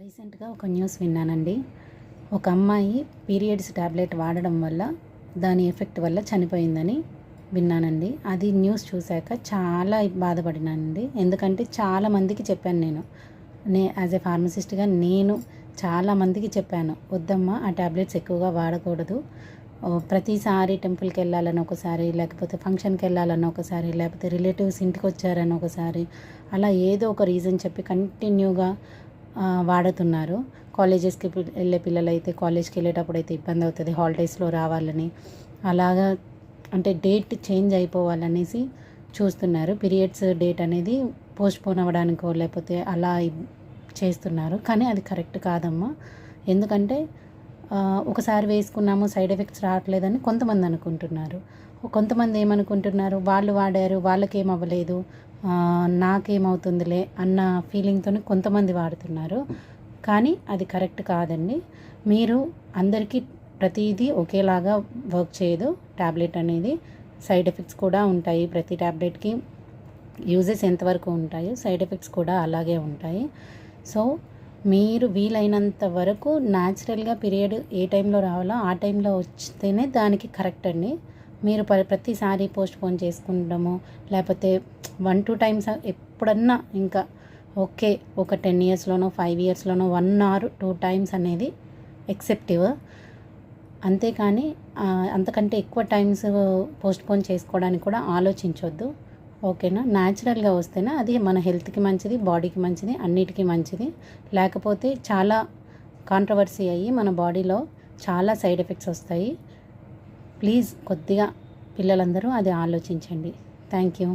రీసెంట్గా ఒక న్యూస్ విన్నానండి. ఒక అమ్మాయి పీరియడ్స్ టాబ్లెట్ వాడడం వల్ల దాని ఎఫెక్ట్ వల్ల చనిపోయిందని విన్నానండి. అది న్యూస్ చూశాక చాలా బాధపడినానండి. ఎందుకంటే చాలామందికి చెప్పాను యాజ్ ఏ ఫార్మసిస్ట్గా నేను చాలామందికి చెప్పాను, వద్దమ్మా ఆ టాబ్లెట్స్ ఎక్కువగా వాడకూడదు. ప్రతిసారి టెంపుల్కి వెళ్ళాలని ఒకసారి, లేకపోతే ఫంక్షన్కి వెళ్ళాలని ఒకసారి, లేకపోతే రిలేటివ్స్ ఇంటికి వచ్చారని ఒకసారి, అలా ఏదో ఒక రీజన్ చెప్పి కంటిన్యూగా వాడుతున్నారు. కాలేజెస్కి వెళ్ళే పిల్లలైతే కాలేజ్కి వెళ్ళేటప్పుడు అయితే ఇబ్బంది అవుతుంది, హాలిడేస్లో రావాలని, అలాగా అంటే డేట్ చేంజ్ అయిపోవాలనేసి చూస్తున్నారు. పీరియడ్స్ డేట్ అనేది పోస్ట్పోన్ అవ్వడానికో లేకపోతే అలా చేస్తున్నారు. కానీ అది కరెక్ట్ కాదమ్మా. ఎందుకంటే ఒకసారి వేసుకున్నాము సైడ్ ఎఫెక్ట్స్ రావట్లేదని కొంతమంది అనుకుంటున్నారు. కొంతమంది ఏమనుకుంటున్నారు, వాళ్ళు వాడారు వాళ్ళకేం అవ్వలేదు, నాకేమవుతుందిలే అన్న ఫీలింగ్తో కొంతమంది వాడుతున్నారు. కానీ అది కరెక్ట్ కాదండి. మీరు అందరికీ ప్రతిదీ ఒకేలాగా వర్క్ చేయదు. ట్యాబ్లెట్ అనేది సైడ్ ఎఫెక్ట్స్ కూడా ఉంటాయి. ప్రతి ట్యాబ్లెట్కి యూజెస్ ఎంతవరకు ఉంటాయో సైడ్ ఎఫెక్ట్స్ కూడా అలాగే ఉంటాయి. సో మీరు వీలైనంత వరకు న్యాచురల్గా పీరియడ్ ఏ టైంలో రావాలో ఆ టైంలో వస్తేనే దానికి కరెక్ట్ అండి. మీరు ప్రతిసారి పోస్ట్పోన్ చేసుకుంటాము, లేకపోతే 1-2 టైమ్స్ ఎప్పుడన్నా ఇంకా ఓకే, ఒక 10 ఇయర్స్లోనో 5 ఇయర్స్లోనో 1 or 2 టైమ్స్ అనేది ఎక్సెప్టివ్. అంతేకాని అంతకంటే ఎక్కువ టైమ్స్ పోస్ట్పోన్ చేసుకోవడానికి కూడా ఆలోచించవద్దు. ఓకేనా? న్యాచురల్గా వస్తేనే అది మన హెల్త్కి మంచిది, బాడీకి మంచిది, అన్నిటికీ మంచిది. లేకపోతే చాలా కాంట్రవర్సీ అయ్యి మన బాడీలో చాలా సైడ్ ఎఫెక్ట్స్ వస్తాయి. ప్లీజ్ కొద్దిగా పిల్లలందరూ అది ఆలోచించండి. Thank you.